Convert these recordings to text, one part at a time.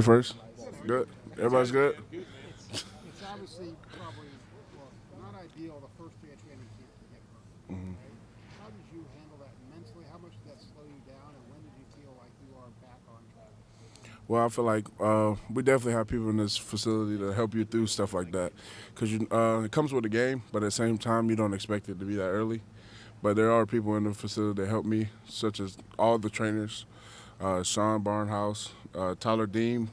First. Good. Everybody's good. It's obviously probably not ideal the first three training camps to get hurt, right? How did you handle that mentally? How much did that slow you down, and when did you feel like you are back on track? Well, I feel like we definitely have people in this facility to help you through stuff like that, because it comes with the game, but at the same time you don't expect it to be that early. But there are people in the facility that help me, such as all the trainers, Sean Barnhouse, Tyler Deem,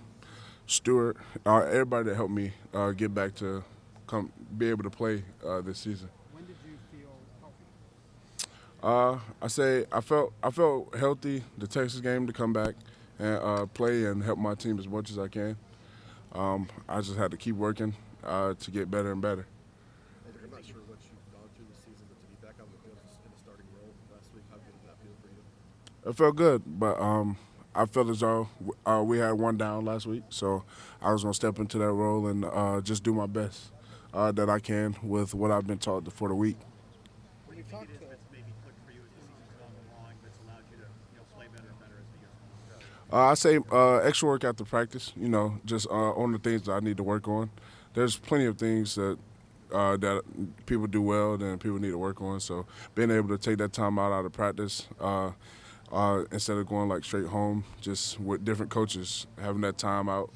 Stewart, everybody that helped me get back to come be able to play this season. When did you feel healthy? I felt healthy the Texas game to come back and play and help my team as much as I can. I just had to keep working to get better and better. Eddrick, I'm not sure what you've gone through this season, but to be back on the field in a starting role last week, how good did that feel for you? It felt good, but I felt as though we had one down last week, so I was gonna step into that role and just do my best that I can with what I've been taught for the week. What do you think it is that's maybe clicked for you as the season's gone along that's allowed you to play better and better as the year's gone on? I say extra work after practice. Just on the things that I need to work on. There's plenty of things that people do well and people need to work on. So being able to take that time out of practice instead of going like straight home, just with different coaches, having that time out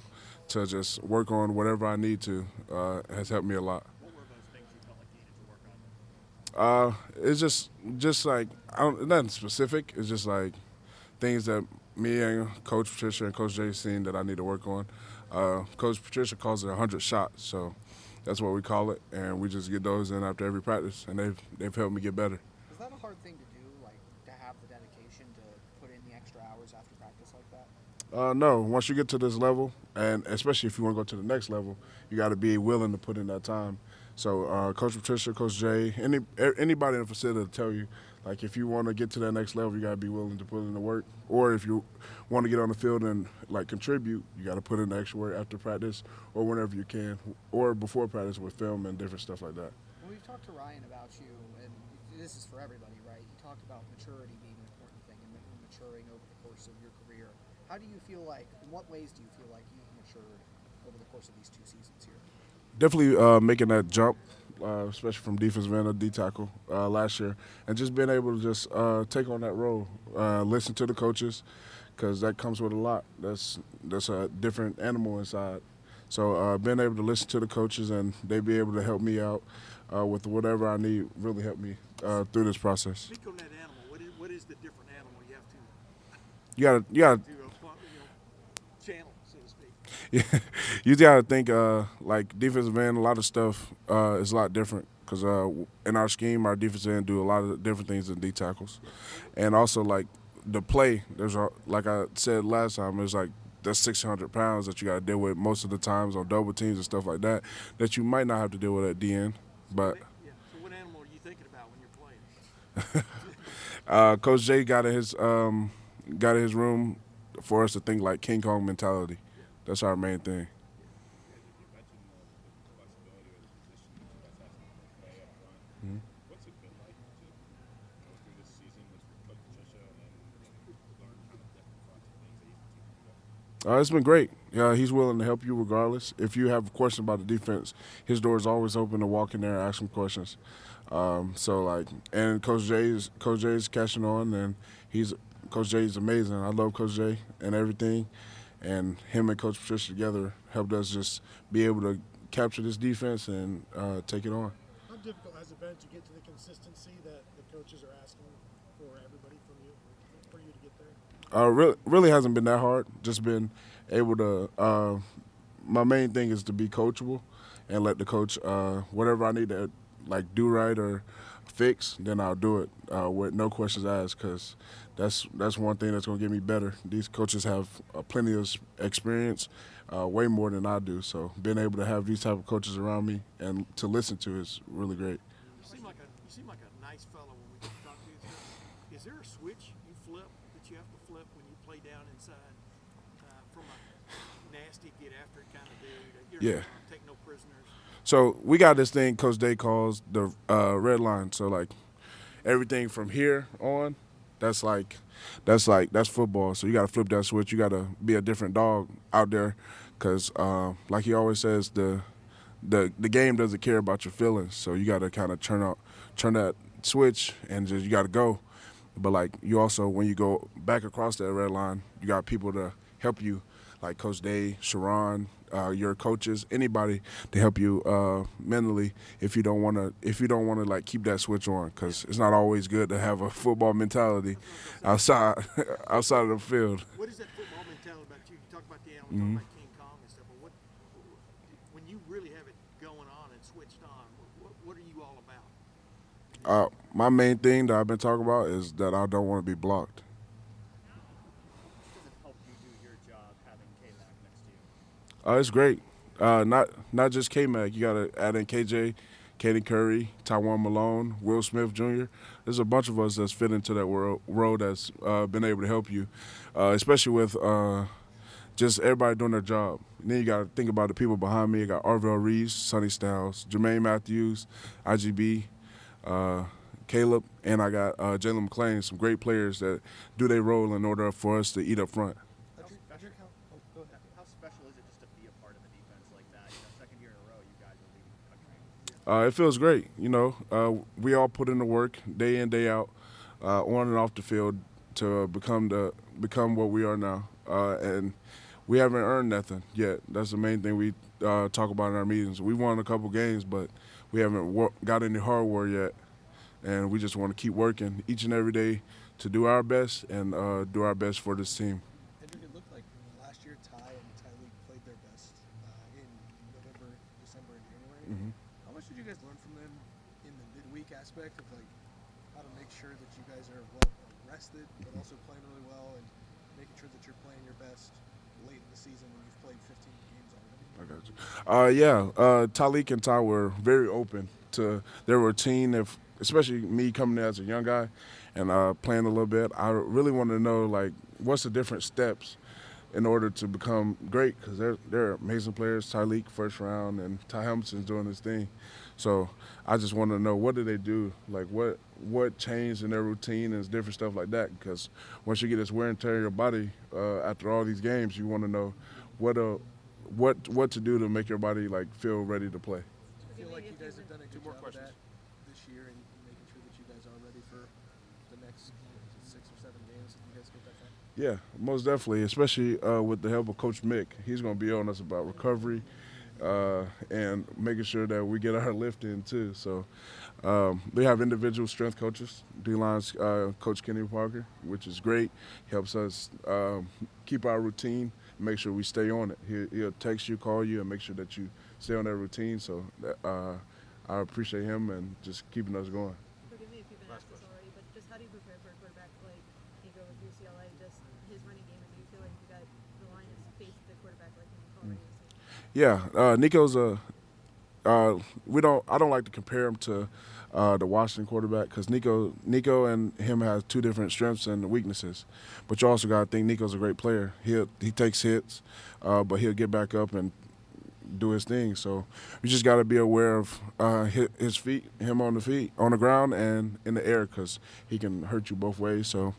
to just work on whatever I need to has helped me a lot. What were those things you felt like you needed to work on? It's just like nothing specific. It's just like things that me and Coach Patricia and Coach Jay seen that I need to work on. Coach Patricia calls it 100 shots, so that's what we call it, and we just get those in after every practice, and they've helped me get better. Is that a hard thing to do, like to have the dedication to put in the extra hours after practice like that? No, once you get to this level, and especially if you want to go to the next level, you got to be willing to put in that time. So Coach Patricia, Coach Jay, anybody in the facility will tell you, like if you want to get to that next level, you got to be willing to put in the work. Or if you want to get on the field and like contribute, you got to put in the extra work after practice or whenever you can, or before practice with film and different stuff like that. When we've talked to Ryan about you, and this is for everybody, right? He talked about maturity being an important thing and maturing over the course of your career. How do you feel like, in what ways do you feel like you've matured over the course of these two seasons here? Definitely making that jump, especially from defensive end or D tackle last year, and just being able to just take on that role, listen to the coaches, because that comes with a lot. That's a different animal inside. So being able to listen to the coaches and they be able to help me out with whatever I need really helped me through this process. Speak on that animal. What is the different animal you have You gotta to channel, so to speak? Yeah, you gotta think like defensive end. A lot of stuff is a lot different because in our scheme, our defensive end do a lot of different things than D tackles, and also like the play. Like I said last time, there's like that's 600 pounds that you gotta deal with most of the times on double teams and stuff like that that you might not have to deal with at DN. But So what animal are you thinking about when you're playing? Coach Jay got in his room for us to think like King Kong mentality. That's our main thing. It's been great. Yeah, he's willing to help you regardless. If you have a question about the defense, his door is always open to walk in there and ask him questions. And Coach Jay's catching on, and he's Coach Jay is amazing. I love Coach Jay and everything, and him and Coach Patricia together helped us just be able to capture this defense and take it on. How difficult has it been to get to the consistency that the coaches are asking for everybody from you, for you to get there? Really hasn't been that hard. Just been able to. My main thing is to be coachable and let the coach whatever I need to like do right or fix, then I'll do it with no questions asked. Because that's one thing that's gonna get me better. These coaches have plenty of experience, way more than I do. So being able to have these type of coaches around me and to listen to is really great. You seem like a nice fellow when we talk to you. Is there a switch you flip that you have to flip when you play down inside from a nasty get after it kind of dude? Yeah. Take no prisoners. So we got this thing Coach Day calls the red line. So like everything from here on that's football. So you got to flip that switch. You got to be a different dog out there, because like he always says, the game doesn't care about your feelings. So you got to kind of turn that switch and just you got to go. But like you also, when you go back across that red line, you got people to help you, like Coach Day, Sharon, your coaches, anybody to help you mentally if you don't want to like keep that switch on, because it's not always good to have a football mentality outside outside of the field. What is that football mentality about you? You talk about the animal, talk about King Kong and stuff, but when you really have it going on and switched on, what are you all about? My main thing that I've been talking about is that I don't want to be blocked. Does it help you do your job having K-Mac next to you? It's great. Not just K-Mac. You got to add in KJ, Kaden Curry, Tywan Malone, Will Smith Jr. There's a bunch of us that's fit into that world that's been able to help you, especially with just everybody doing their job. And then you got to think about the people behind me. You got Arvell Reeves, Sonny Styles, Jermaine Matthews, IGB, Caleb, and I got Jalen McClain, some great players that do their role in order for us to eat up front. How special is it just to be a part of a defense like that? Second year in a row, you guys are leading the country. It feels great. We all put in the work day in, day out, on and off the field to become what we are now. And we haven't earned nothing yet. That's the main thing we talk about in our meetings. We won a couple games, but we haven't got any hardware yet. And we just want to keep working each and every day to do our best and do our best for this team. Eddrick, it looked like last year Ty and Tyleek played their best in November, December, and January. How much did you guys learn from them in the midweek aspect of like how to make sure that you guys are well rested, but also playing really well and making sure that you're playing your best late in the season when you've played 15 games already? I got you. Tyleek and Ty were very open to their routine. Especially me coming in as a young guy and playing a little bit, I really wanted to know like what's the different steps in order to become great, because they're amazing players. Tyleek first round and Ty Hamilton's doing his thing. So I just wanted to know what do they do, like what changed in their routine and different stuff like that, because once you get this wear and tear in your body after all these games, you want to know what to do to make your body like feel ready to play. I feel like you guys have done a good job of that this year and making sure that you guys are ready for the next 6 or 7 games if you guys get that far. Yeah, most definitely, especially with the help of Coach Mick. He's going to be on us about recovery and making sure that we get our lift in too. So we have individual strength coaches. D-line's Coach Kenny Parker, which is great. He helps us keep our routine, make sure we stay on it. He'll text you, call you, and make sure that you stay on that routine. So I appreciate him and just keeping us going. Forgive me if you've been asked this already, but just how do you prepare for a quarterback like Nico with UCLA? Just his running game, and do you feel like you got the line is faced the quarterback like him already? Yeah, Nico's I don't like to compare him to the Washington quarterback, because Nico and him has two different strengths and weaknesses. But you also got to think Nico's a great player. He takes hits, but he'll get back up and do his thing. So we just got to be aware of his feet, him on the ground and in the air, because he can hurt you both ways. So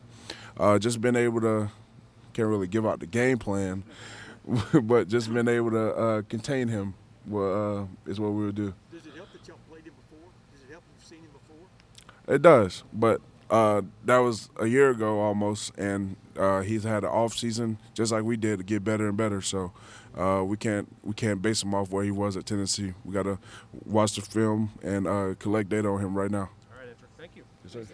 just being able to, can't really give out the game plan, but just being able to contain him is what we'll do. Does it help that y'all played him before? Does it help you've seen him before? It does, but that was a year ago almost, and he's had an off season just like we did to get better and better. So we can't base him off where he was at Tennessee. We got to watch the film and collect data on him right now. All right, Eddrick, thank you. Yes, sir.